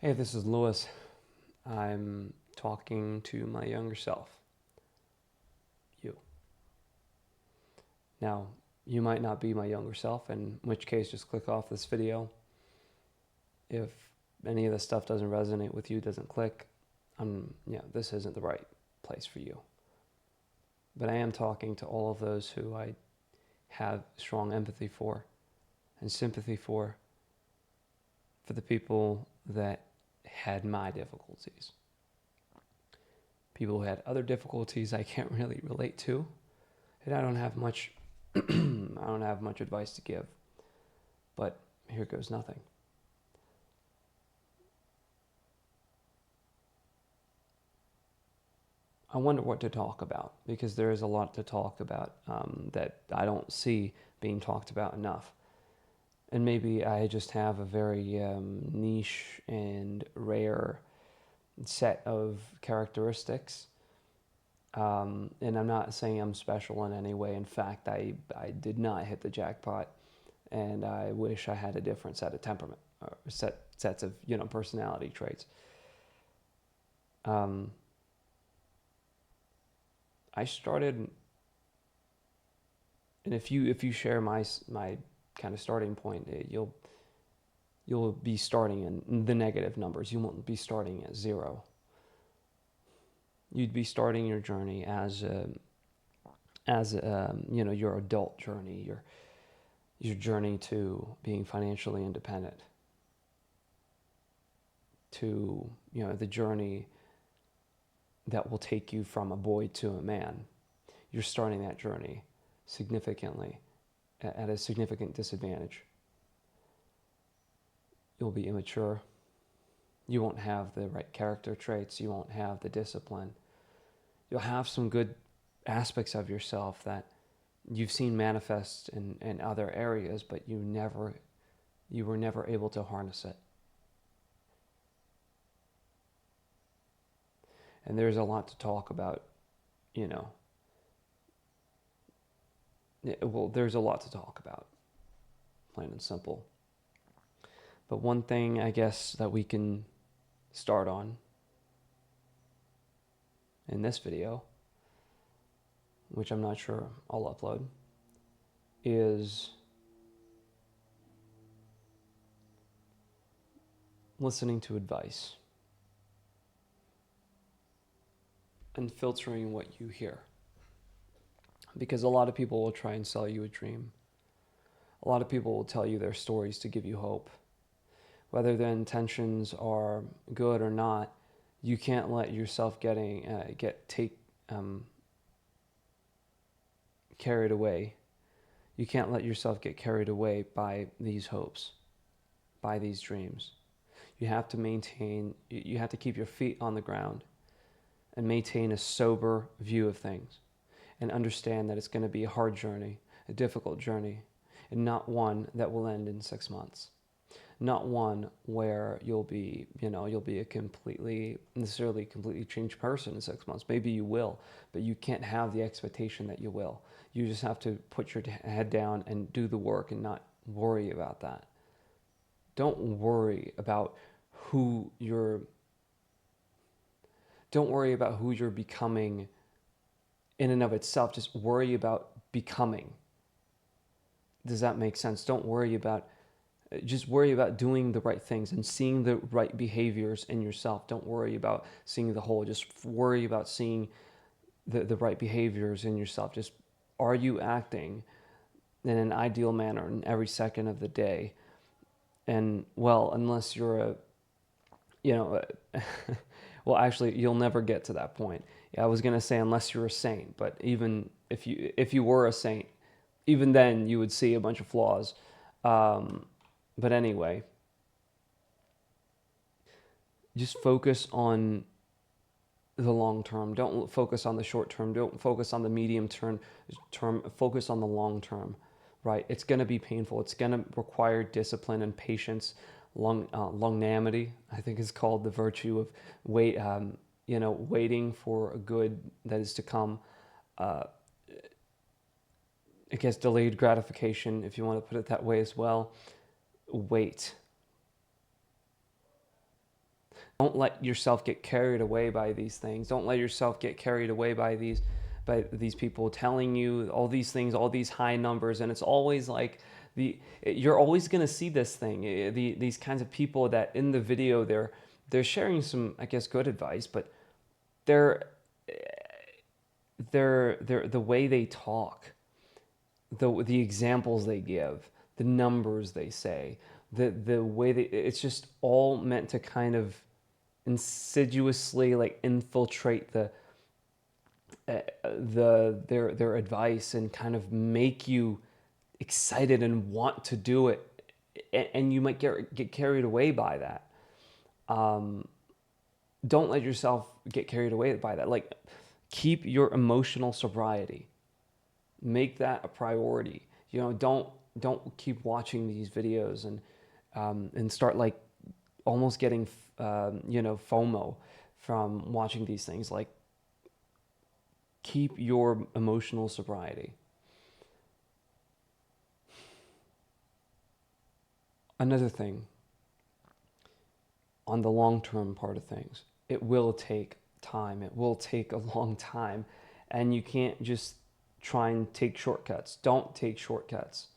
Hey, this is Lewis. I'm talking to my younger self, you. Now, you might not be my younger self, in which case just click off this video. If any of this stuff doesn't resonate with you, doesn't click, this isn't the right place for you. But I am talking to all of those who I have strong empathy for and sympathy for the people that had my difficulties. People who had other difficulties I can't really relate to, and I don't have much I don't have much advice to give, but here goes nothing. I wonder what to talk about, because there is a lot to talk about that I don't see being talked about enough. And maybe I just have a very niche and rare set of characteristics. And I'm not saying I'm special in any way. In fact, I did not hit the jackpot, and I wish I had a different set of temperament or sets of personality traits. I started, and if you share my kind of starting point, you'll be starting in the negative numbers. You won't be starting at zero. You'd be starting your journey as your adult journey, your journey to being financially independent, to the journey that will take you from a boy to a man. You're starting that journey significantly at a significant disadvantage. You'll be immature. You won't have the right character traits. You won't have the discipline. You'll have some good aspects of yourself that you've seen manifest in other areas, but you were never able to harness it. And there's a lot to talk about, there's a lot to talk about, plain and simple. But one thing I guess that we can start on in this video, which I'm not sure I'll upload, is listening to advice and filtering what you hear. Because a lot of people will try and sell you a dream. A lot of people will tell you their stories to give you hope. Whether their intentions are good or not, you can't let yourself carried away. You can't let yourself get carried away by these hopes, by these dreams. You have to keep your feet on the ground and maintain a sober view of things, and understand that it's going to be a hard journey, a difficult journey, and not one that will end in 6 months. Not one where you'll be a completely changed person in 6 months. Maybe you will, but you can't have the expectation that you will. You just have to put your head down and do the work and not worry about that. Don't worry about who you're becoming in and of itself. Just worry about becoming. Does that make sense? Just worry about doing the right things and seeing the right behaviors in yourself. Don't worry about seeing the whole. Just worry about seeing the right behaviors in yourself. Just, are you acting in an ideal manner in every second of the day? And well, unless you're well, actually, you'll never get to that point. Yeah, I was going to say unless you're a saint, but even if you were a saint, even then you would see a bunch of flaws. But anyway, just focus on the long term. Don't focus on the short term. Don't focus on the medium term. Focus on the long term, right? It's going to be painful. It's going to require discipline and patience. Longanimity, I think, is called the virtue of waiting for a good that is to come. I guess delayed gratification, if you want to put it that way as well. Wait. Don't let yourself get carried away by these things. Don't let yourself get carried away by these people telling you all these things, all these high numbers, and it's always like you're always going to see this thing. These kinds of people that in the video they're sharing some, I guess, good advice, but they're the way they talk, the examples they give, the numbers they say, the way it's just all meant to kind of insidiously like infiltrate their advice and kind of make you excited and want to do it, and you might get carried away by that. Don't let yourself get carried away by that. Like, keep your emotional sobriety. Make that a priority. You know, don't keep watching these videos and start like almost getting FOMO from watching these things. Like, keep your emotional sobriety. Another thing, on the long-term part of things, it will take time. It will take a long time, and you can't just try and take shortcuts. Don't take shortcuts.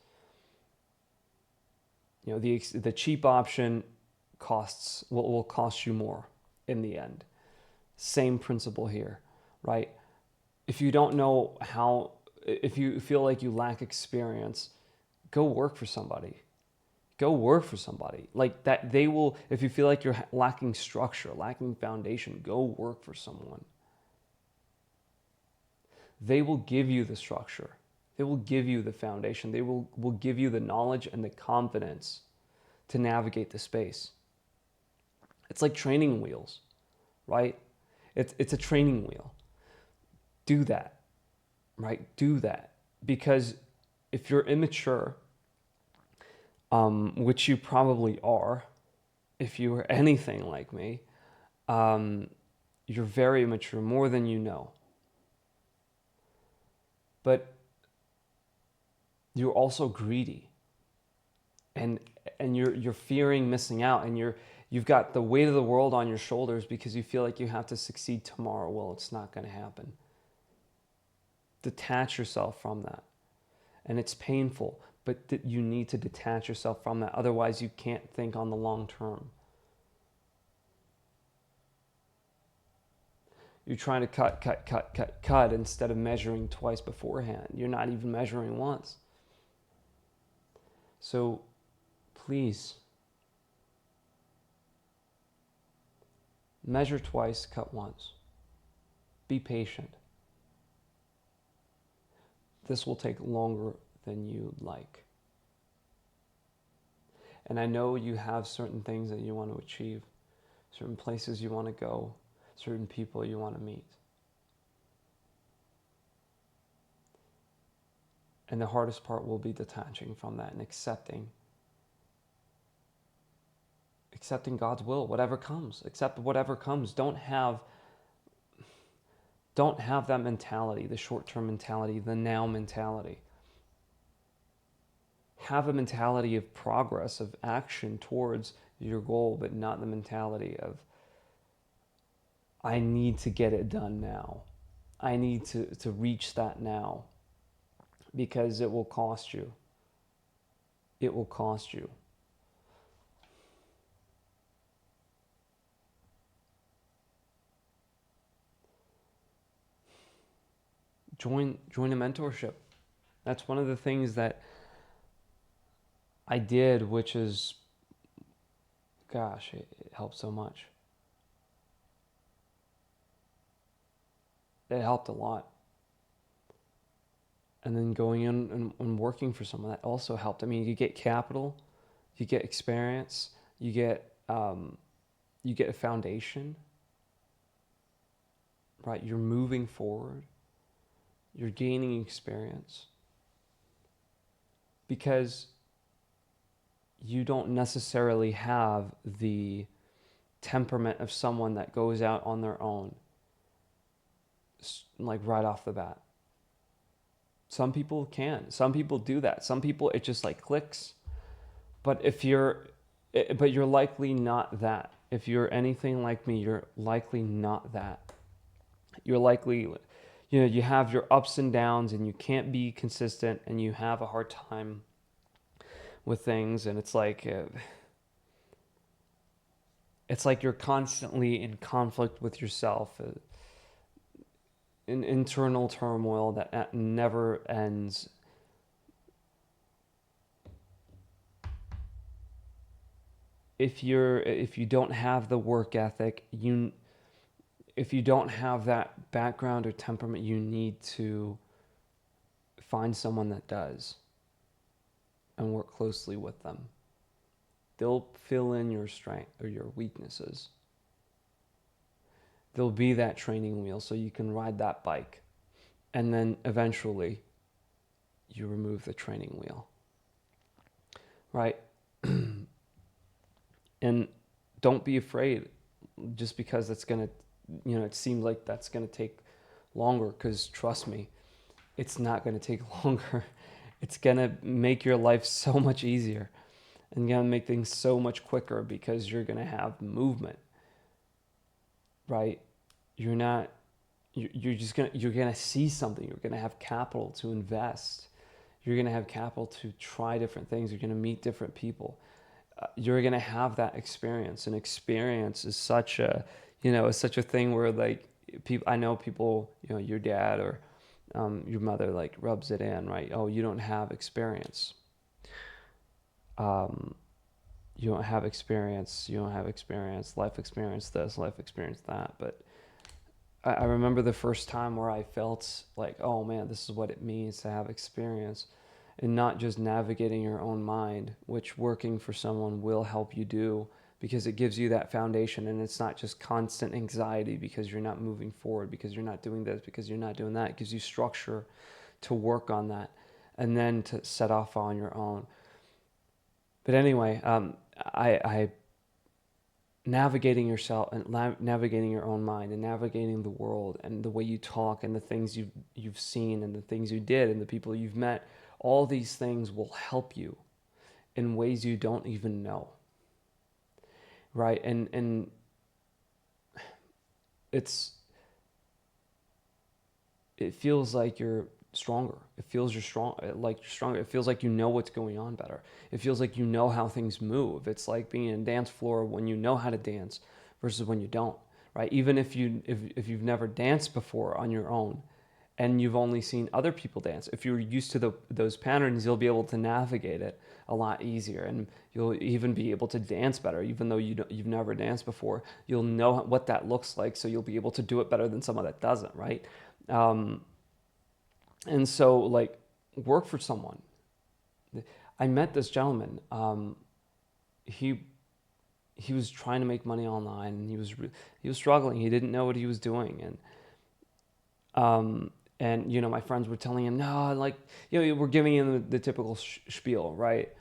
You know, the cheap option will cost you more in the end. Same principle here, right? If you don't know how, if you feel like you lack experience, go work for somebody. Go work for somebody. Like that, they will, if you feel like you're lacking structure, lacking foundation, go work for someone. They will give you the structure. They will give you the foundation. They will give you the knowledge and the confidence to navigate the space. It's like training wheels, right? It's a training wheel. Do that, right? Do that. Because if you're immature, which you probably are, if you are anything like me, you're very immature, more than you know. But you're also greedy, and you're fearing missing out, and you've got the weight of the world on your shoulders because you feel like you have to succeed tomorrow. Well, it's not going to happen. Detach yourself from that. And it's painful, but you need to detach yourself from that. Otherwise, you can't think on the long term. You're trying to cut instead of measuring twice beforehand. You're not even measuring once. So please, measure twice, cut once. Be patient. This will take longer than you'd like. And I know you have certain things that you want to achieve, certain places you want to go, certain people you want to meet. And the hardest part will be detaching from that and accepting God's will, whatever comes. Accept whatever comes. Don't have that mentality, the short-term mentality, the now mentality. Have a mentality of progress, of action towards your goal, but not the mentality of, I need to get it done now. I need to reach that now, because it will cost you. It will cost you. Join a mentorship. That's one of the things that I did, which is, gosh, it helped so much. It helped a lot. And then going in and working for someone, that also helped. I mean, you get capital, you get experience, you get a foundation, right? You're moving forward. You're gaining experience. Because you don't necessarily have the temperament of someone that goes out on their own, like right off the bat. Some people can. Some people do that. Some people, it just like clicks. But you're likely not that. If you're anything like me, you're likely not that. You're likely, you have your ups and downs and you can't be consistent and you have a hard time with things. And it's like you're constantly in conflict with yourself, an internal turmoil that never ends. If you don't have the work ethic, if you don't have that background or temperament, you need to find someone that does and work closely with them. They'll fill in your strength or your weaknesses. They'll be that training wheel so you can ride that bike. And then eventually you remove the training wheel. Right? And don't be afraid just because that's going to, it seems like that's going to take longer, because trust me, it's not going to take longer. It's going to make your life so much easier and going to make things so much quicker because you're going to have movement, right? You're not, you're going to see something. You're going to have capital to invest. You're going to have capital to try different things. You're going to meet different people. You're going to have that experience, and experience is such a, is such a thing where like people, I know people, your dad or your mother like rubs it in, right? Oh, you don't have experience. You don't have experience. You don't have experience. Life experience this, life experience that. But I remember the first time where I felt like, oh man, this is what it means to have experience, and not just navigating your own mind, which working for someone will help you do, because it gives you that foundation, and it's not just constant anxiety because you're not moving forward, because you're not doing this, because you're not doing that. It gives you structure to work on that and then to set off on your own. But anyway, I navigating yourself and navigating your own mind and navigating the world and the way you talk and the things you've seen and the things you did and the people you've met, all these things will help you in ways you don't even know, right? And it feels like you're stronger. It feels you're strong, like you're stronger. It feels like you know what's going on better. It feels like you know how things move. It's like being in a dance floor when you know how to dance versus when you don't, right? Even if you've never danced before on your own, and you've only seen other people dance, if you're used to those patterns, you'll be able to navigate it a lot easier, and you'll even be able to dance better, even though you've never danced before. You'll know what that looks like, so you'll be able to do it better than someone that doesn't, right? And so, like, work for someone. I met this gentleman. He was trying to make money online, and he was struggling. He didn't know what he was doing, and my friends were telling him, no, like, we're giving him the typical spiel, right?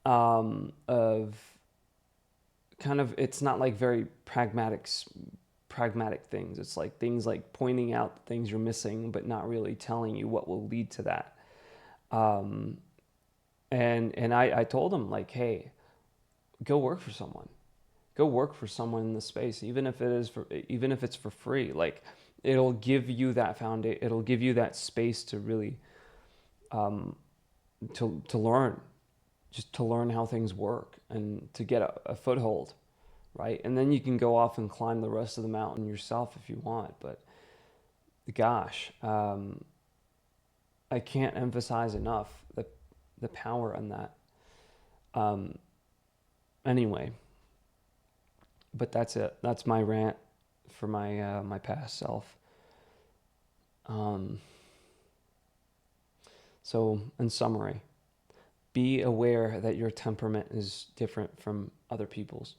Of kind of, it's not like very pragmatic things. It's like things like pointing out things you're missing, but not really telling you what will lead to that. And I told him, like, hey, go work for someone. Go work for someone in the space, even if it's for free. Like, it'll give you that foundation. It'll give you that space to really to learn, just to learn how things work and to get a foothold, right? And then you can go off and climb the rest of the mountain yourself if you want. But gosh, I can't emphasize enough the power in that. Anyway, but that's it. That's my rant for my past self. So in summary, be aware that your temperament is different from other people's.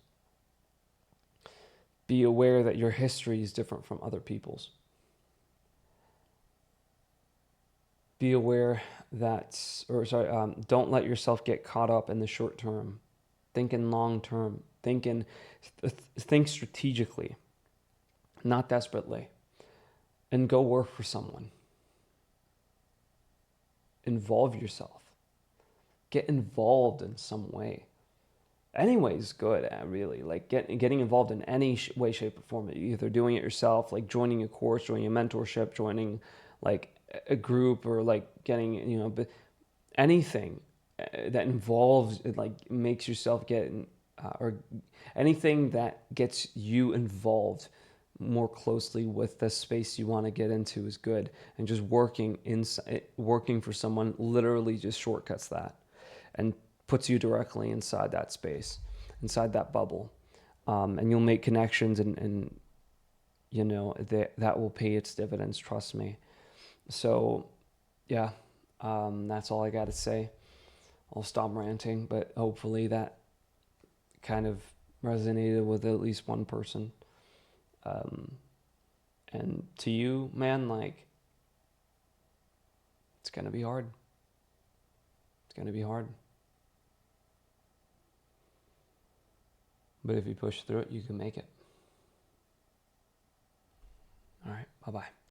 Be aware that your history is different from other people's. Be aware don't let yourself get caught up in the short term. Think in long term. Think strategically, not desperately, and go work for someone. Involve yourself. Get involved in some way. Anyways, good, really. Like getting involved in any way, shape, or form. Either doing it yourself, like joining a course, joining a mentorship, joining like a group, or like getting, but anything that involves, like makes yourself get, or anything that gets you involved more closely with the space you want to get into is good. And just working for someone literally just shortcuts that and puts you directly inside that space, inside that bubble. And you'll make connections, and that will pay its dividends, trust me. So yeah, that's all I got to say. I'll stop ranting, but hopefully that kind of resonated with at least one person. And to you, man, like, it's going to be hard. It's going to be hard. But if you push through it, you can make it. All right. Bye-bye.